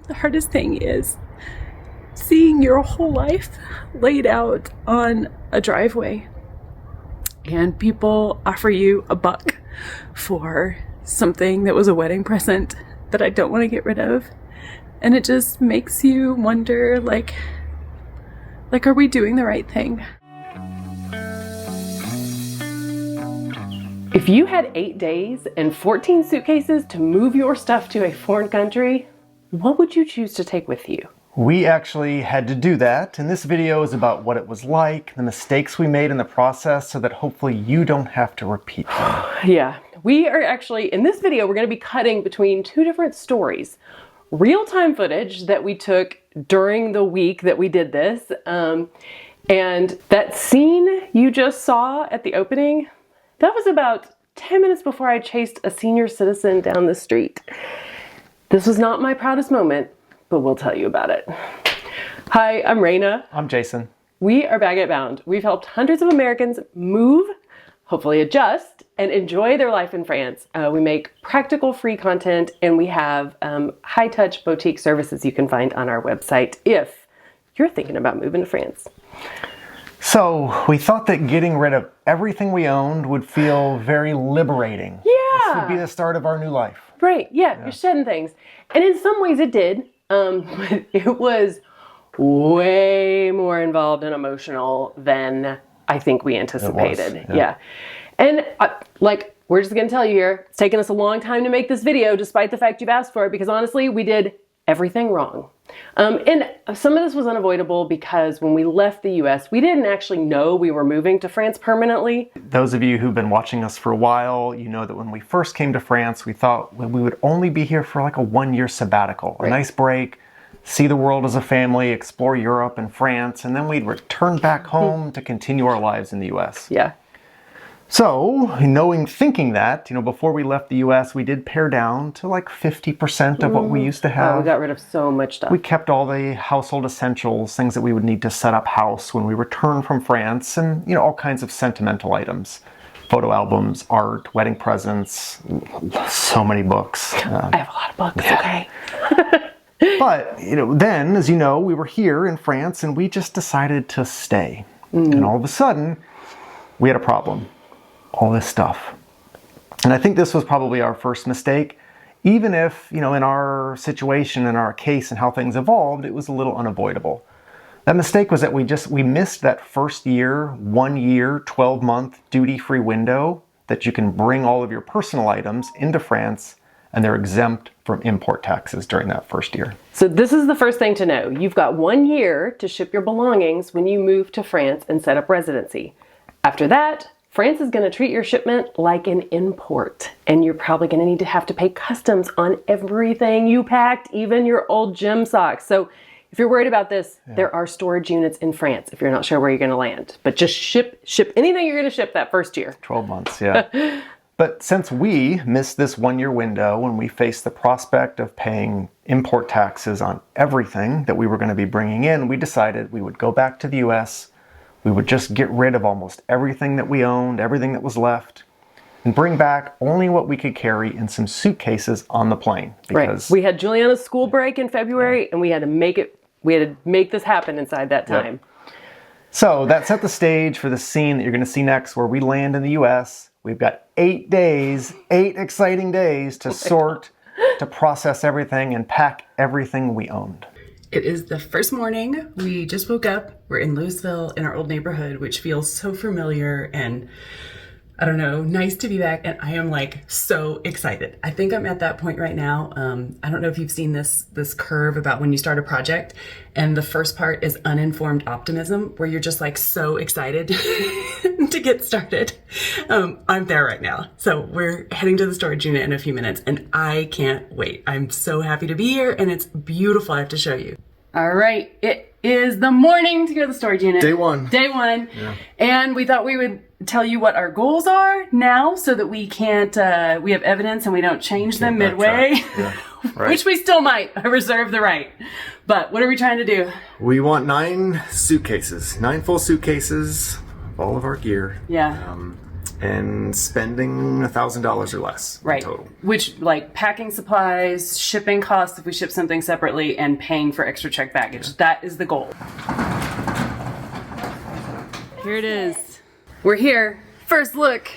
The hardest thing is seeing your whole life laid out on a driveway and people offer you $1 for something that was a wedding present that I don't want to get rid of. And it just makes you wonder, like, are we doing the right thing? If you had 8 days and 14 suitcases to move your stuff to a foreign country, what would you choose to take with you? We actually had to do that, and this video is about what it was like, the mistakes we made in the process, so that hopefully you don't have to repeat them. Yeah, we are actually, in this video, we're going to be cutting between 2 different stories. Real-time footage that we took during the week that we did this, and that scene you just saw at the opening, that was about 10 minutes before I chased a senior citizen down the street. This was not my proudest moment, but we'll tell you about it. Hi, I'm Raina. I'm Jason. We are Baguette Bound. We've helped hundreds of Americans move, hopefully adjust, and enjoy their life in France. We make practical free content, and we have high-touch boutique services you can find on our website if you're thinking about moving to France. So we thought that getting rid of everything we owned would feel very liberating. Yeah. This would be the start of our new life. Right, yeah, you're shedding things. And in some ways it did, but it was way more involved and emotional than I think we anticipated. It was, yeah. And we're just gonna tell you here, it's taken us a long time to make this video despite the fact you've asked for it, because honestly, we did everything wrong. And some of this was unavoidable because when we left the US, we didn't actually know we were moving to France permanently. Those of you who've been watching us for a while, you know that when we first came to France, we thought we would only be here for like a 1-year sabbatical, a nice break, see the world as a family, explore Europe and France, and then we'd return back home to continue our lives in the US. Yeah. So, thinking that, before we left the US, we did pare down to like 50% of what we used to have. Oh, we got rid of so much stuff. We kept all the household essentials, things that we would need to set up house when we return from France, and, all kinds of sentimental items. Photo albums, art, wedding presents, so many books. I have a lot of books, yeah. Okay. But, then, as you know, we were here in France and we just decided to stay. And all of a sudden, we had a problem. All this stuff. And I think this was probably our first mistake, even if, in our situation, in our case and how things evolved, it was a little unavoidable. That mistake was that we missed that first year, 1 year, 12-month duty-free window that you can bring all of your personal items into France and they're exempt from import taxes during that first year. So this is the first thing to know. You've got 1 year to ship your belongings when you move to France and set up residency. After that, France is going to treat your shipment like an import, and you're probably going to need to have to pay customs on everything you packed, even your old gym socks. So if you're worried about this, there are storage units in France if you're not sure where you're going to land. But just ship anything you're going to ship that first year. 12 months, yeah. But since we missed this 1-year window and we faced the prospect of paying import taxes on everything that we were going to be bringing in, we decided we would go back to the US. We would just get rid of almost everything that we owned, everything that was left, and bring back only what we could carry in some suitcases on the plane. Right. We had Juliana's school break in February, and we had to make this happen inside that time. Yep. So that set the stage for the scene that you're going to see next, where we land in the US. We've got 8 days, 8 exciting days to sort, to process everything, and pack everything we owned. It is the first morning. We just woke up. We're in Louisville in our old neighborhood, which feels so familiar and, I don't know, nice to be back. And I am like so excited. I think I'm at that point right now. I don't know if you've seen this curve about when you start a project, and the first part is uninformed optimism, where you're just like so excited to get started. I'm there right now. So we're heading to the storage unit in a few minutes and I can't wait. I'm so happy to be here and it's beautiful. I have to show you. All right. It is the morning to go to the storage unit. Day one. Yeah. And we thought we would tell you what our goals are now so that we can't, we have evidence and we don't change them midway. Yeah, right. Which we still might. I reserve the right. But what are we trying to do? We want 9 suitcases, 9 full suitcases of all of our gear. Yeah. and spending $1,000 or less Right. in total. Which, like, packing supplies, shipping costs if we ship something separately, and paying for extra checked baggage. That is the goal. Here it is. We're here. First look.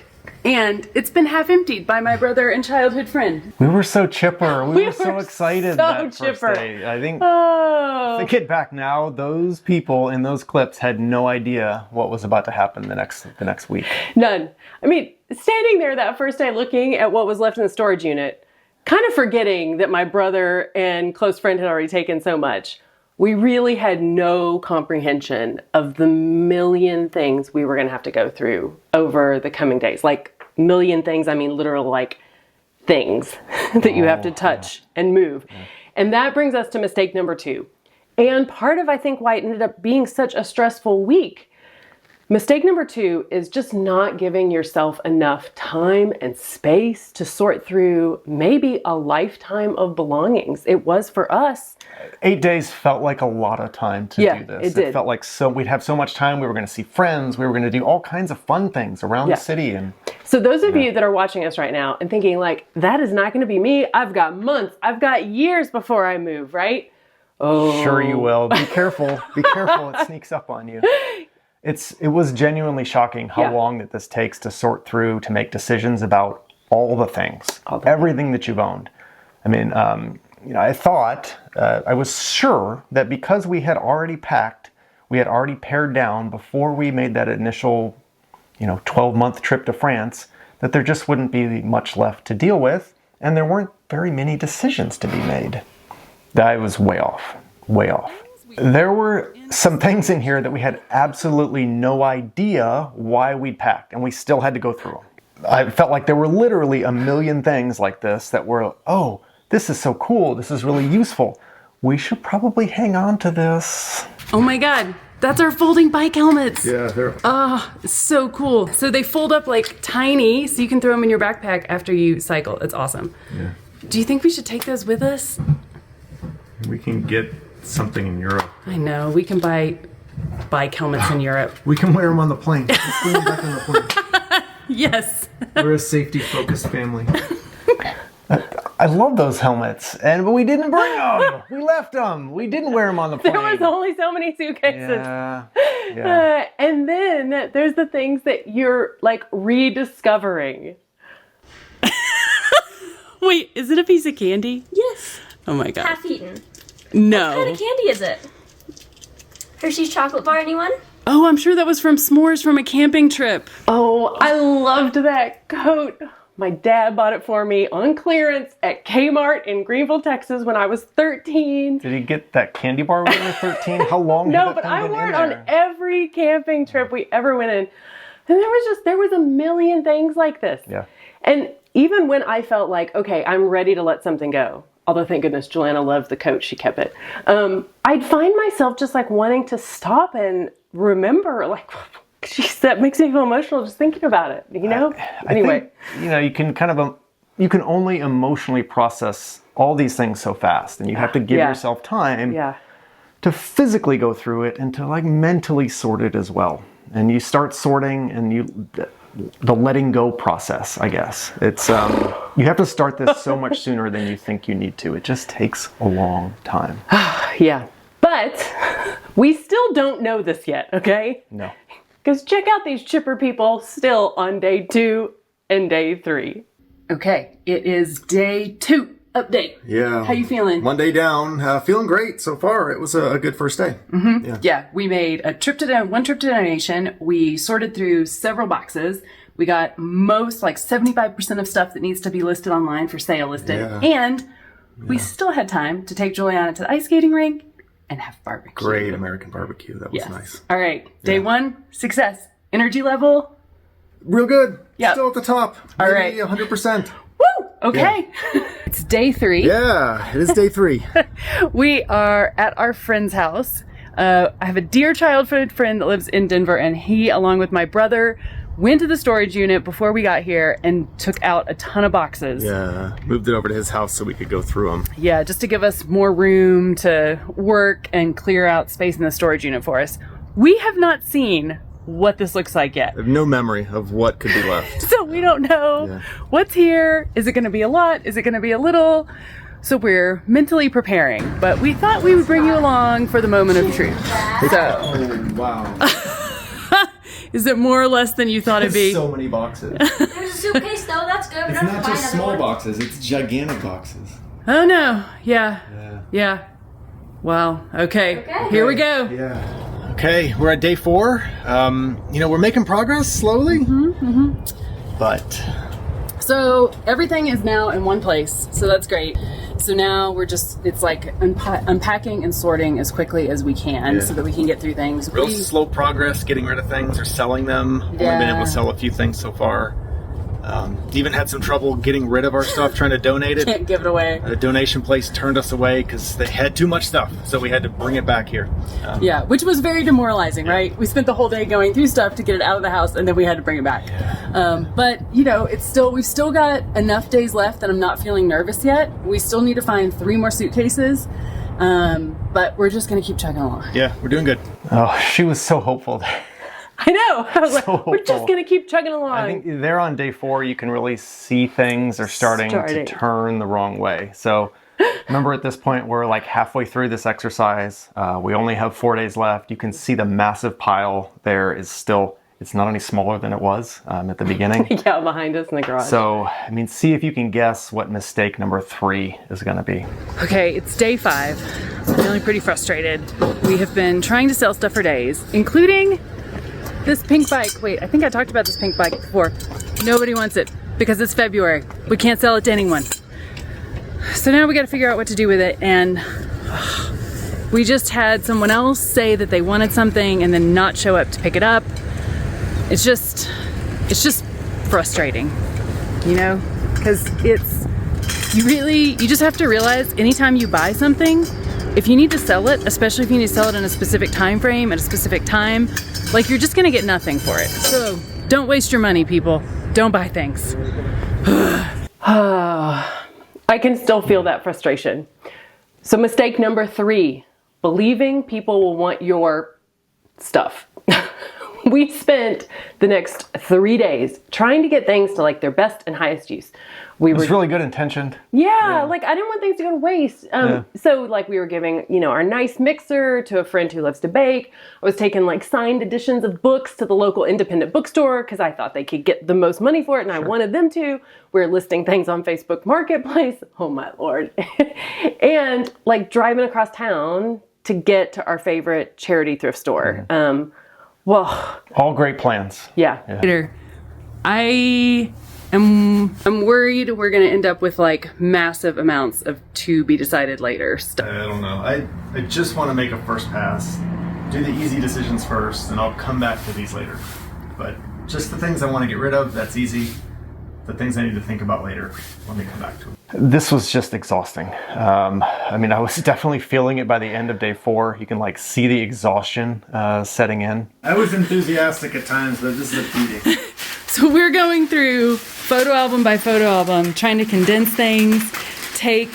And it's been half emptied by my brother and childhood friend. We were so chipper. We were so were excited so that chipper. first day. I think Oh. thinking back now, those people in those clips had no idea what was about to happen the next week. None. I mean, standing there that first day looking at what was left in the storage unit, kind of forgetting that my brother and close friend had already taken so much, we really had no comprehension of the million things we were going to have to go through over the coming days. Like, million things, I mean literal, like, things that you have to touch and move. And that brings us to mistake number 2. And part of, I think, why it ended up being such a stressful week. Mistake number 2 is just not giving yourself enough time and space to sort through maybe a lifetime of belongings. It was for us. 8 days felt like a lot of time to do this. It did. It felt like we'd have so much time. We were going to see friends. We were going to do all kinds of fun things around the city. And so those of you that are watching us right now and thinking like, that is not going to be me. I've got months. I've got years before I move, right? Oh, sure you will. Be careful. Be careful. It sneaks up on you. It was genuinely shocking how long that this takes to sort through, to make decisions about all the things, everything that you've owned. I mean, I thought, I was sure that because we had already packed, we had already pared down before we made that initial, 12-month trip to France, that there just wouldn't be much left to deal with, and there weren't very many decisions to be made. I was way off. There were some things in here that we had absolutely no idea why we'd packed, and we still had to go through them. I felt like there were literally a million things like this that were, oh, this is so cool, this is really useful. We should probably hang on to this. Oh my God, that's our folding bike helmets. Yeah, they're... Oh, so cool. So they fold up like tiny, so you can throw them in your backpack after you cycle. It's awesome. Yeah. Do you think we should take those with us? We can get something in Europe. I know, we can buy bike helmets in Europe. We can wear them on the plane. Let's bring them back on the plane. Yes. We're a safety-focused family. I love those helmets, but we didn't bring them. We left them. We didn't wear them on the plane. There was only so many suitcases. Yeah. And then there's the things that you're like rediscovering. Wait, is it a piece of candy? Yes. Oh my God. Half eaten. No. What kind of candy is it? Hershey's chocolate bar, anyone? Oh, I'm sure that was from s'mores from a camping trip. Oh, I loved that coat. My dad bought it for me on clearance at Kmart in Greenville, Texas when I was 13. Did he get that candy bar when you were 13? How long No, had but that I thing been wore in it on there? every camping trip we ever went in. And there was a million things like this. Yeah. And even when I felt like, okay, I'm ready to let something go, although thank goodness Joanna loved the coat, she kept it. I'd find myself just like wanting to stop and remember, like, geez, that makes me feel emotional just thinking about it, Anyway. I think, you can only emotionally process all these things so fast, and you have to give yourself time to physically go through it and to like mentally sort it as well. And you start sorting, and the letting go process, I guess. It's you have to start this so much sooner than you think you need to. It just takes a long time. Yeah. But we still don't know this yet, okay? No. Because check out these chipper people still on day 2 and day 3. Okay, it is day 2 update. Yeah. How you feeling? One day down, feeling great so far. It was a good first day. Mm-hmm. Yeah, we made one trip to donation. We sorted through several boxes. We got most, like 75% of stuff that needs to be listed online for sale listed. Yeah. And we still had time to take Juliana to the ice skating rink and have barbecue. Great American barbecue. That was nice. All right, day 1, success. Energy level? Real good. Yeah. Still at the top. All right. 100%. Woo! Okay. Yeah. It's day 3. Yeah, it is day 3. We are at our friend's house. I have a dear childhood friend that lives in Denver, and he, along with my brother, went to the storage unit before we got here and took out a ton of boxes. Yeah, moved it over to his house so we could go through them. Yeah, just to give us more room to work and clear out space in the storage unit for us. We have not seen what this looks like yet. I have no memory of what could be left. So we don't know what's here. Is it going to be a lot? Is it going to be a little? So we're mentally preparing, but we thought we would bring you along for the moment of truth. So, Oh, wow. is it more or less than you thought it'd be? So many boxes. There's a suitcase though, that's good. We It's don't have not to buy just another small one. boxes, it's gigantic boxes. Oh no. Yeah. Yeah. Yeah. Well, okay. Okay. Here we go. Yeah. Okay, we're at day 4. We're making progress slowly. But So everything is now in one place. So that's great. So now it's like unpacking and sorting as quickly as we can so that we can get through things. real slow progress getting rid of things or selling them. Only been able to sell a few things so far. Even had some trouble getting rid of our stuff, trying to donate it. Can't give it away. The donation place turned us away because they had too much stuff, so we had to bring it back here. Yeah, which was very demoralizing, right? We spent the whole day going through stuff to get it out of the house, and then we had to bring it back. But we've still got enough days left that I'm not feeling nervous yet. We still need to find 3 more suitcases, but we're just gonna keep chugging along. Yeah, we're doing good. Oh, she was so hopeful. I know. I was So like, we're just hopeful. going to keep chugging along. I think there on day 4, you can really see things are starting to turn the wrong way. So remember at this point, we're like halfway through this exercise. We only have 4 days left. You can see the massive pile there is still, it's not any smaller than it was at the beginning. Yeah, behind us in the garage. So, see if you can guess what mistake number 3 is going to be. Okay, it's day 5. I'm feeling pretty frustrated. We have been trying to sell stuff for days, including this pink bike. Wait, I think I talked about this pink bike before. Nobody wants it because it's February. We can't sell it to anyone. So now we got to figure out what to do with it, and we just had someone else say that they wanted something and then not show up to pick it up. It's just frustrating, because you just have to realize anytime you buy something, if you need to sell it, especially if you need to sell it in a specific time frame at a specific time, like you're just gonna get nothing for it. So don't waste your money, people. Don't buy things. I can still feel that frustration. So mistake number 3, believing people will want your stuff. We spent the next 3 days trying to get things to like their best and highest use. It was really good intentioned. Yeah, like I didn't want things to go to waste. So like we were giving, our nice mixer to a friend who loves to bake. I was taking like signed editions of books to the local independent bookstore because I thought they could get the most money for it and I wanted them to. We were listing things on Facebook Marketplace. Oh my Lord. And like driving across town to get to our favorite charity thrift store. Well, all great plans. Yeah. I'm worried we're gonna end up with like massive amounts of to be decided later stuff. I don't know. I just want to make a first pass, do the easy decisions first, and I'll come back to these later. But just the things I want to get rid of, that's easy. The things I need to think about later, let me come back to them. This was just exhausting. I was definitely feeling it by the end of day 4. You can like see the exhaustion setting in. I was enthusiastic at times, but this is a beating. So we're going through photo album by photo album, trying to condense things, take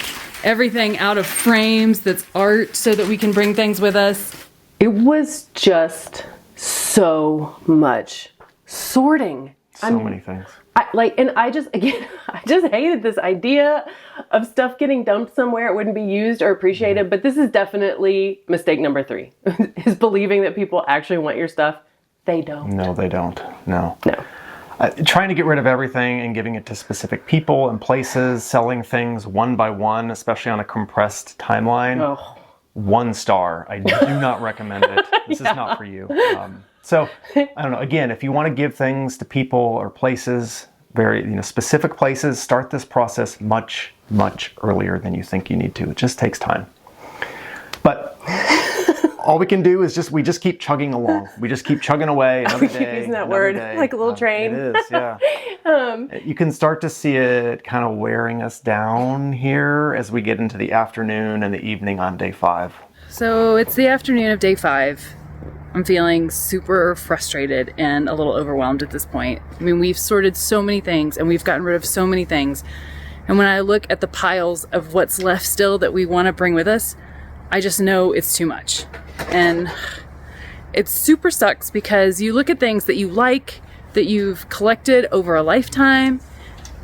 everything out of frames that's art so that we can bring things with us. It was just so much sorting. So many things. I just hated this idea of stuff getting dumped somewhere it wouldn't be used or appreciated, but this is definitely mistake number 3, is believing that people actually want your stuff. They don't. No, they don't. No. Trying to get rid of everything and giving it to specific people and places, selling things one by one, especially on a compressed timeline. Oh. 1 star. I do not recommend it. This is not for you. So, I don't know. Again, if you want to give things to people or places, very specific places, start this process much, much earlier than you think you need to. It just takes time. But all we can do is we just keep chugging along. We just keep chugging away another day. We keep using that word like a little train. It is, yeah. You can start to see it kind of wearing us down here as we get into the afternoon and the evening on day 5. So it's the afternoon of day 5. I'm feeling super frustrated and a little overwhelmed at this point. We've sorted so many things and we've gotten rid of so many things. And when I look at the piles of what's left still that we want to bring with us, I just know it's too much. And it super sucks because you look at things that you like, that you've collected over a lifetime,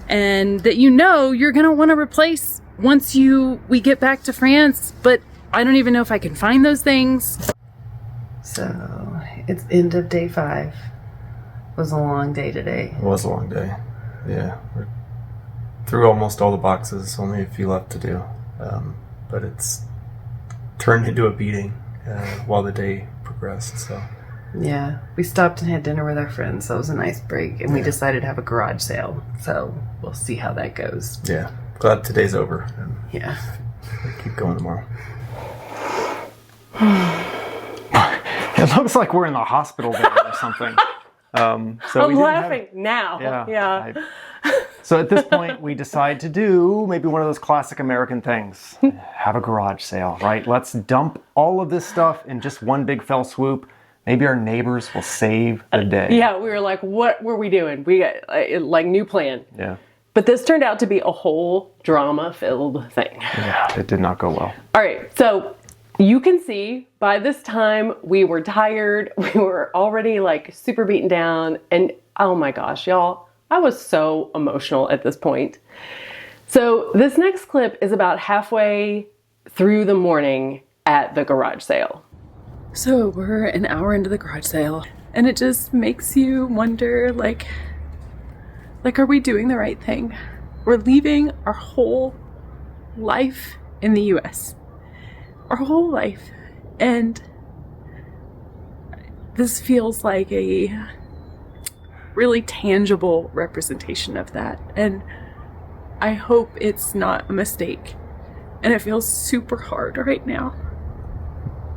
and that you know you're gonna want to replace once we get back to France, but I don't even know if I can find those things. So it's end of day 5. It was a long day today. It was a long day. Yeah, we're through almost all the boxes, only a few left to do. But it's turned into a beating while the day progressed, so. Yeah, we stopped and had dinner with our friends, so it was a nice break, and we decided to have a garage sale, so we'll see how that goes. Yeah, glad today's over. Yeah. We'll keep going tomorrow. It looks like we're in the hospital there or something. So I'm laughing now. Yeah. So at this point, we decide to do maybe one of those classic American things. Have a garage sale, right? Let's dump all of this stuff in just one big fell swoop. Maybe our neighbors will save the day. Yeah, we were like, what were we doing? We got like new plan. Yeah. But this turned out to be a whole drama-filled thing. Yeah, it did not go well. All right, so you can see by this time we were tired. We were already like super beaten down. And oh my gosh, y'all, I was so emotional at this point. So this next clip is about halfway through the morning at the garage sale. So we're an hour into the garage sale, and it just makes you wonder, like, are we doing the right thing? We're leaving our whole life in the US. Our whole life. And this feels like a really tangible representation of that. And I hope it's not a mistake. And it feels super hard right now.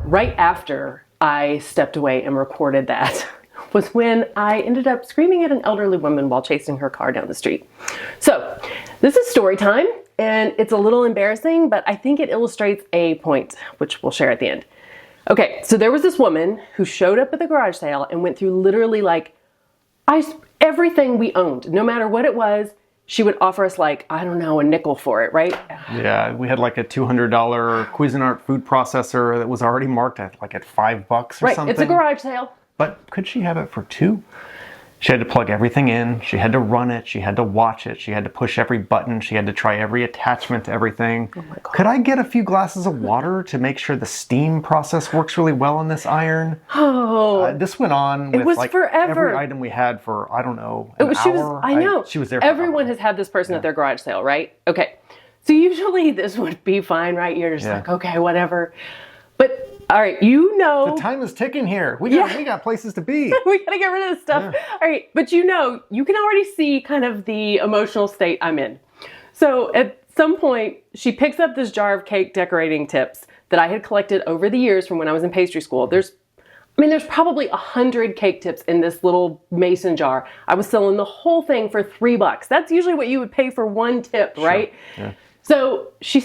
Right after I stepped away and recorded that was when I ended up screaming at an elderly woman while chasing her car down the street. So this is story time, and it's a little embarrassing, but I think it illustrates a point, which we'll share at the end. Okay, so there was this woman who showed up at the garage sale and went through literally like everything we owned, no matter what it was. She would offer us like, I don't know, a nickel for it, right? Yeah, we had like a $200 Cuisinart food processor that was already marked at like at $5 or right, something. It's a garage sale. But could she have it for $2? She had to plug everything in. She had to run it. She had to watch it. She had to push every button. She had to try every attachment to everything. Oh my God. Could I get a few glasses of water to make sure the steam process works really well on this iron? Oh, This went on with was like forever. every item we had for, I don't know, an she was, hour. I know. She was there Everyone forever. has had this person at their garage sale, right? Okay. So usually this would be fine, right? You're just like, okay, whatever. But all right, you know. The time is ticking here. We got places to be. We gotta get rid of this stuff. Yeah. All right, but you know, you can already see kind of the emotional state I'm in. So at some point, she picks up this jar of cake decorating tips that I had collected over the years from when I was in pastry school. There's probably 100 cake tips in this little mason jar. I was selling the whole thing for $3. That's usually what you would pay for one tip, right? Yeah. So she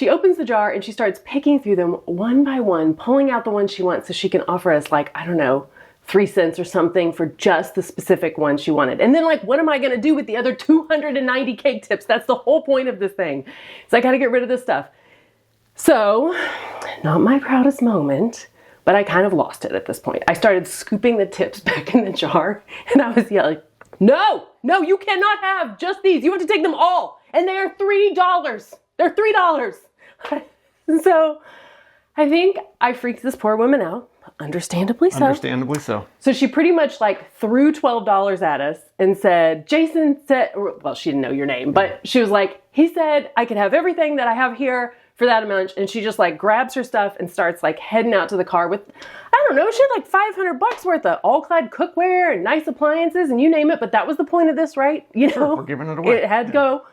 opens the jar and she starts picking through them one by one, pulling out the ones she wants so she can offer us like, I don't know, 3 cents or something for just the specific one she wanted. And then like, what am I gonna do with the other 290 cake tips? That's the whole point of this thing. So I gotta get rid of this stuff. So, not my proudest moment, but I kind of lost it at this point. I started scooping the tips back in the jar and I was yelling, no, you cannot have just these. You have to take them all. And they are $3. They're $3. So I think I freaked this poor woman out, understandably so. Understandably so. So she pretty much like threw $12 at us and said, Jason said, well, she didn't know your name, but she was like, he said I could have everything that I have here for that amount. And she just like grabs her stuff and starts like heading out to the car with, I don't know, she had like $500 worth of all-clad cookware and nice appliances and you name it. But that was the point of this, right? You know, Sure, we're giving it away. It had to go.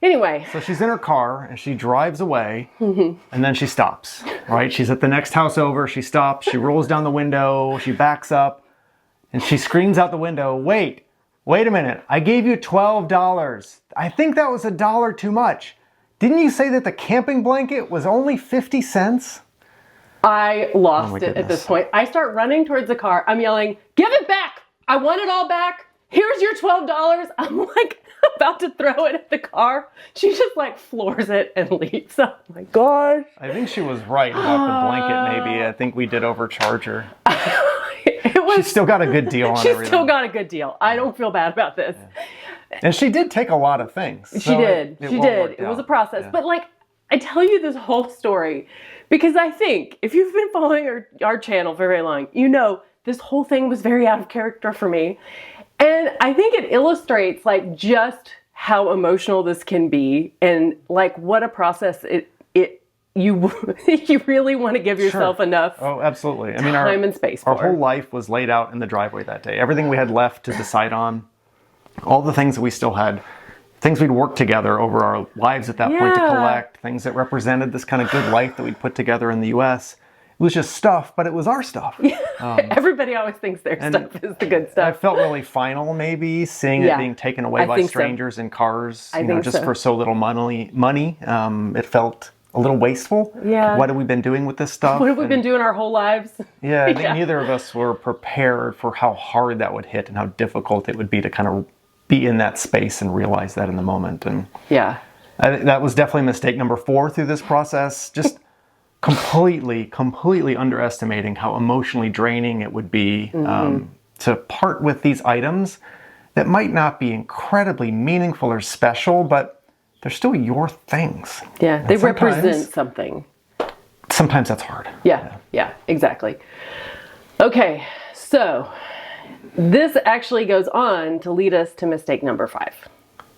Anyway. So she's in her car and she drives away and then she stops, right? She's at the next house over. She stops. She rolls down the window. She backs up and she screams out the window, wait a minute. I gave you $12. I think that was $1 too much. Didn't you say that the camping blanket was only 50 cents? I lost it at goodness. this point. I start running towards the car. I'm yelling, give it back. I want it all back. Here's your $12. I'm like about to throw it at the car. She just like floors it and leaves. Oh my gosh. I think she was right about the blanket maybe. I think we did overcharge her. She still got a good deal on She everything. still got a good deal. I don't feel bad about this. And she did take a lot of things. She did. It was a process. Yeah. But like, I tell you this whole story because I think if you've been following our channel for very long, you know this whole thing was very out of character for me. And I think it illustrates like just how emotional this can be and like what a process you really want to give yourself enough Oh, absolutely. I mean, time and space our for. whole life was laid out in the driveway that day. Everything we had left to decide on, all the things that we still had, things we'd worked together over our lives at that point to collect, things that represented this kind of good life that we'd put together in the US. It was just stuff, but it was our stuff. Everybody always thinks their stuff is the good I stuff. felt really final, maybe, seeing it being taken away by strangers in cars, just for so little money. It felt a little wasteful. Yeah. What have we been doing with this stuff? What have we been doing our whole lives? Yeah, I think neither of us were prepared for how hard that would hit and how difficult it would be to kind of be in that space and realize that in the moment. And Yeah. I think that was definitely mistake number 4 through this process. Just completely underestimating how emotionally draining it would be to part with these items that might not be incredibly meaningful or special, but they're still your things. Yeah, And they represent something. Sometimes that's hard. Yeah, exactly. Okay, so this actually goes on to lead us to mistake number 5.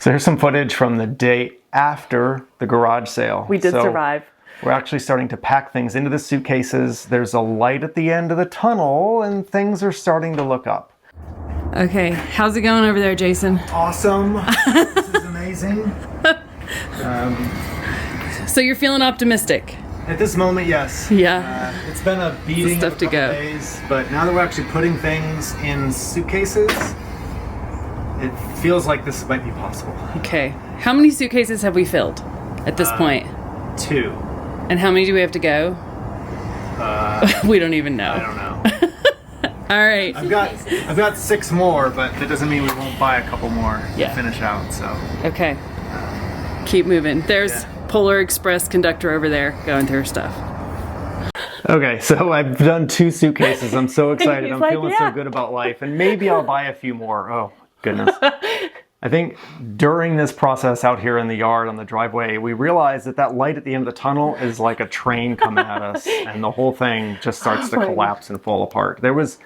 So here's some footage from the day after the garage sale. We did survive. We're actually starting to pack things into the suitcases. There's a light at the end of the tunnel and things are starting to look up. Okay, how's it going over there, Jason? Awesome. This is amazing. So you're feeling optimistic? At this moment, yes. Yeah. It's been a beating Stuff of a to couple go. days, but now that we're actually putting things in suitcases, it feels like this might be possible. Okay. How many suitcases have we filled at this point? 2. And how many do we have to go? We don't even know. I don't know. All right. I've got 6 more, but that doesn't mean we won't buy a couple more Yeah. to finish out. So Okay. Keep moving. There's Polar Express conductor over there going through her stuff. okay, so I've done 2 suitcases. I'm so excited. He's I'm like, feeling yeah. so good about life, and maybe I'll buy a few more. Oh goodness. I think during this process out here in the yard on the driveway, we realized that light at the end of the tunnel is like a train coming at us, and the whole thing just starts to collapse and fall apart. There was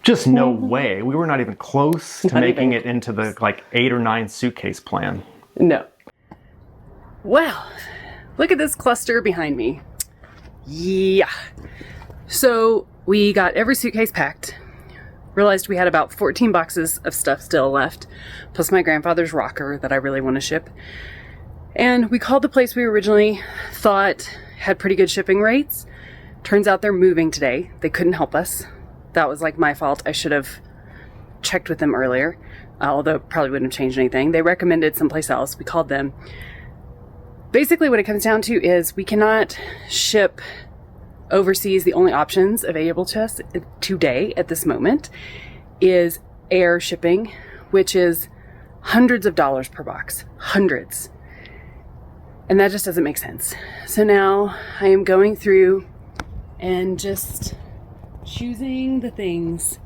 just no way. We were not even close to making it into the 8 or 9 suitcase plan. No. Well, look at this cluster behind me. Yeah. So we got every suitcase packed. Realized we had about 14 boxes of stuff still left, plus my grandfather's rocker that I really want to ship. And we called the place we originally thought had pretty good shipping rates. Turns out they're moving today. They couldn't help us. That was my fault. I should have checked with them earlier, although it probably wouldn't have changed anything. They recommended someplace else. We called them. Basically what it comes down to is we cannot ship overseas. The only options available to us today at this moment is air shipping, which is hundreds of dollars per box. Hundreds. And that just doesn't make sense. So now I am going through and just choosing the things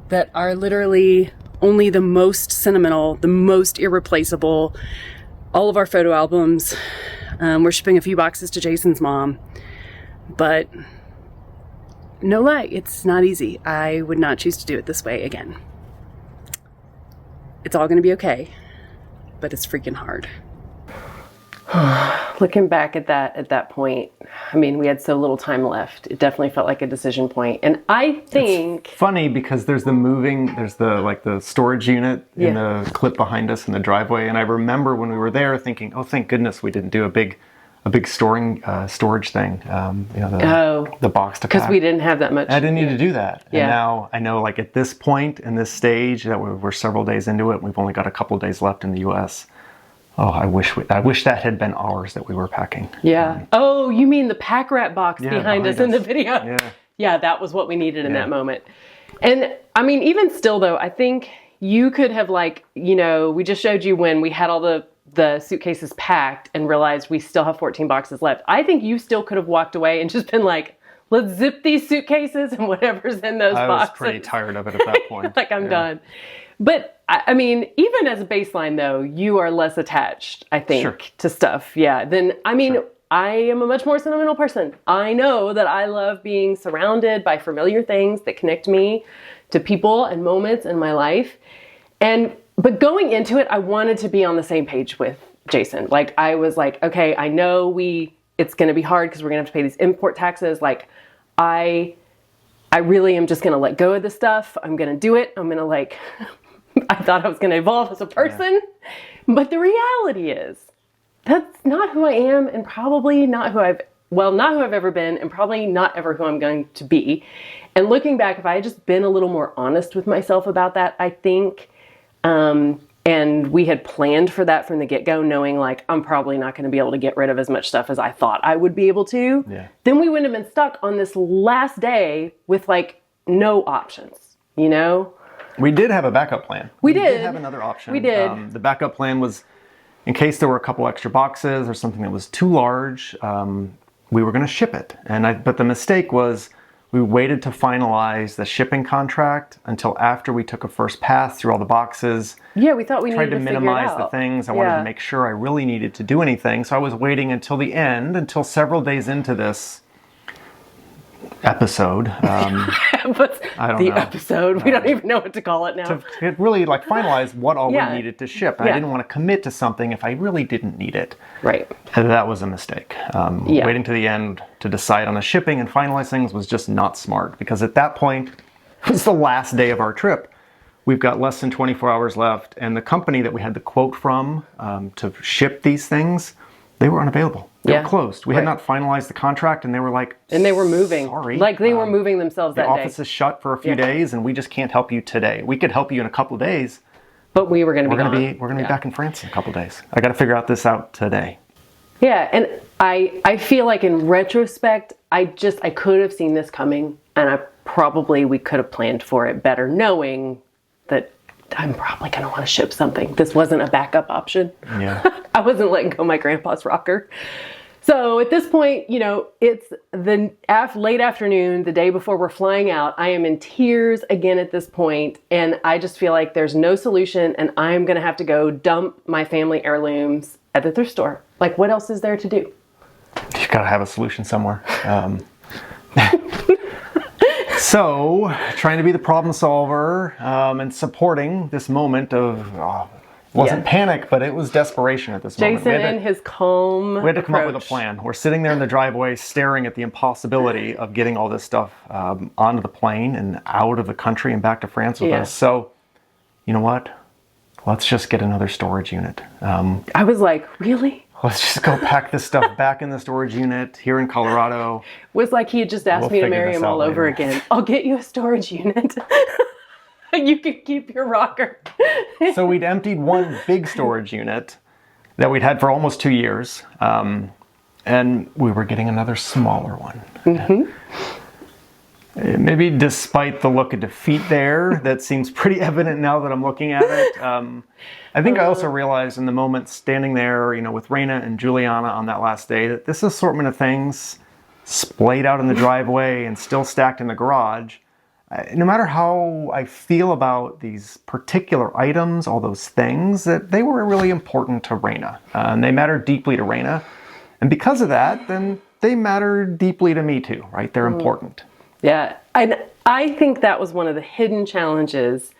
that are literally only the most sentimental, the most irreplaceable. All of our photo albums. We're shipping a few boxes to Jason's mom, but no lie, it's not easy. I would not choose to do it this way again. It's all going to be okay, but it's freaking hard. Looking back at that point, I mean, we had so little time left. It definitely felt like a decision point. And I think It's funny because there's the storage unit in the clip behind us in the driveway, and I remember when we were there thinking, oh, thank goodness we didn't do a big storage thing. The box to pack. because we didn't have that much. I didn't need to do that. Yeah. And now I know, at this point in this stage that we're several days into it, we've only got a couple days left in the U.S. Oh, I wish that had been ours that we were packing. Yeah. Oh, you mean the pack rat box behind us in the video? Yeah. Yeah, that was what we needed in that moment. And I mean, even still though, I think you could have we just showed you when we had all the suitcases packed and realized we still have 14 boxes left. I think you still could have walked away and just been like, let's zip these suitcases and whatever's in those I was boxes. pretty tired of it at that point. Like, I'm done. But I mean, even as a baseline though, you are less attached, I think, to stuff. Yeah. Then, I mean, I am a much more sentimental person. I know that I love being surrounded by familiar things that connect me to people and moments in my life. But going into it, I wanted to be on the same page with Jason. Like, I was like, okay, I know it's going to be hard because we're going to have to pay these import taxes. Like, I really am just going to let go of this stuff. I'm going to do it. I'm going to like, I thought I was going to evolve as a person, but the reality is that's not who I am, and probably not who I've ever been, and probably not ever who I'm going to be. And looking back, if I had just been a little more honest with myself about that, I think, and we had planned for that from the get-go, knowing like, I'm probably not going to be able to get rid of as much stuff as I thought I would be able to, then we wouldn't have been stuck on this last day with like no options, you know? We did have a backup plan. We did have another option. We did. The backup plan was, in case there were a couple extra boxes or something that was too large, we were going to ship it. But the mistake was we waited to finalize the shipping contract until after we took a first pass through all the boxes. Yeah, we thought we needed tried to figure it minimize out. the things. I wanted to make sure I really needed to do anything. So I was waiting until the end, until several days into this episode. I don't know. Episode. We don't even know what to call it now. To really like finalize what all we needed to ship. And I didn't want to commit to something if I really didn't need it. Right. And that was a mistake. Waiting to the end to decide on the shipping and finalize things was just not smart, because at that point, it was the last day of our trip. We've got less than 24 hours left, and the company that we had the quote from to ship these things, they were unavailable. They were closed. We had not finalized the contract, and they were like, and they were moving. Sorry. Like, they were moving themselves that day. The office is shut for a few days, and we just can't help you today. We could help you in a couple of days, but we were going to be gone. We're going to be back in France in a couple of days. I got to figure out this out today. Yeah, and I feel like in retrospect, I could have seen this coming, and we could have planned for it better, knowing that I'm probably going to want to ship something. This wasn't a backup option. Yeah. I wasn't letting go of my grandpa's rocker. So at this point, you know, it's the late afternoon, the day before we're flying out. I am in tears again at this point, and I just feel like there's no solution, and I'm going to have to go dump my family heirlooms at the thrift store. Like, what else is there to do? You got to have a solution somewhere. So, trying to be the problem solver and supporting this moment of, it wasn't panic, but it was desperation at this moment. Jason and his calm We had to come up with a plan. We're sitting there in the driveway staring at the impossibility of getting all this stuff onto the plane and out of the country and back to France with us. So, you know what? Let's just get another storage unit. I was like, really? Let's just go pack this stuff back in the storage unit here in Colorado. It was like he had just asked me to marry him all over again. I'll get you a storage unit. You can keep your rocker. So we'd emptied one big storage unit that we'd had for almost 2 years. And we were getting another smaller one. Mm-hmm. Maybe despite the look of defeat there, that seems pretty evident now that I'm looking at it. I think I also realized in the moment standing there, you know, with Raina and Juliana on that last day, that this assortment of things splayed out in the driveway and still stacked in the garage, no matter how I feel about these particular items, all those things, that they were really important to Raina. And they mattered deeply to Raina. And because of that, then they matter deeply to me too, right? They're important. Yeah, and I think that was one of the hidden challenges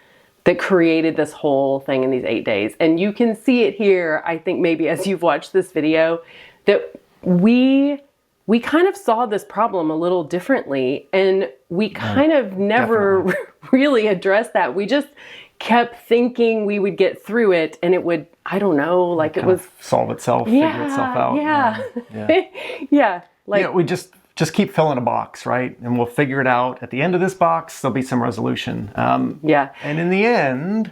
that created this whole thing in these 8 days. And you can see it here, I think maybe as you've watched this video, that we kind of saw this problem a little differently, and we kind of never really addressed that. We just kept thinking we would get through it, and it would, I don't know, like it was solve itself, figure itself out. Yeah. Like, we just keep filling a box, right? And we'll figure it out. At the end of this box, there'll be some resolution. And in the end,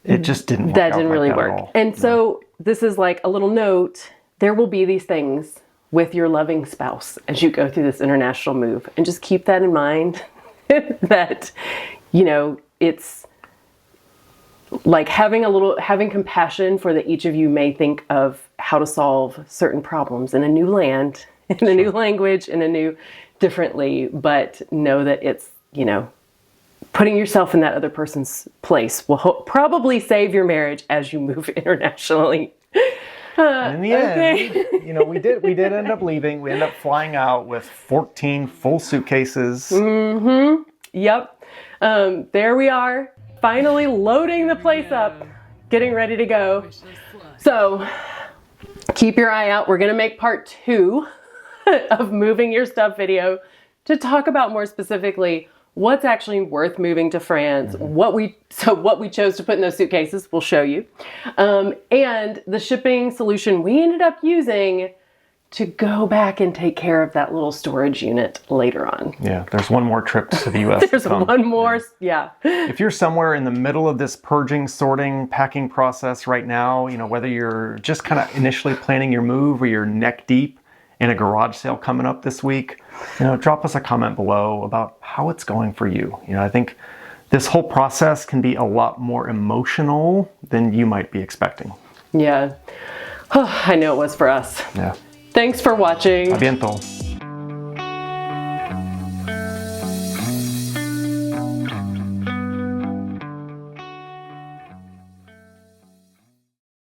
it just didn't work. That didn't really work. And so this is like a little note. There will be these things with your loving spouse as you go through this international move. And just keep that in mind that, you know, it's like having compassion for that each of you may think of how to solve certain problems in a new land in a new language, in a new, differently, but know that it's, you know, putting yourself in that other person's place will probably save your marriage as you move internationally. And in the end, you know, we did end up leaving. We ended up flying out with 14 full suitcases. Mm-hmm. Yep. There we are, finally loading the place up, getting ready to go. So keep your eye out. We're going to make part 2 of moving your stuff video to talk about more specifically what's actually worth moving to France, what we chose to put in those suitcases, we'll show you, and the shipping solution we ended up using to go back and take care of that little storage unit later on. Yeah, there's one more trip to the U.S. There's one more, yeah. If you're somewhere in the middle of this purging, sorting, packing process right now, you know, whether you're just kind of initially planning your move or you're neck deep in a garage sale coming up this week, you know, drop us a comment below about how it's going for you. You know, I think this whole process can be a lot more emotional than you might be expecting. Yeah. Oh, I know it was for us. Yeah. Thanks for watching. A bientôt.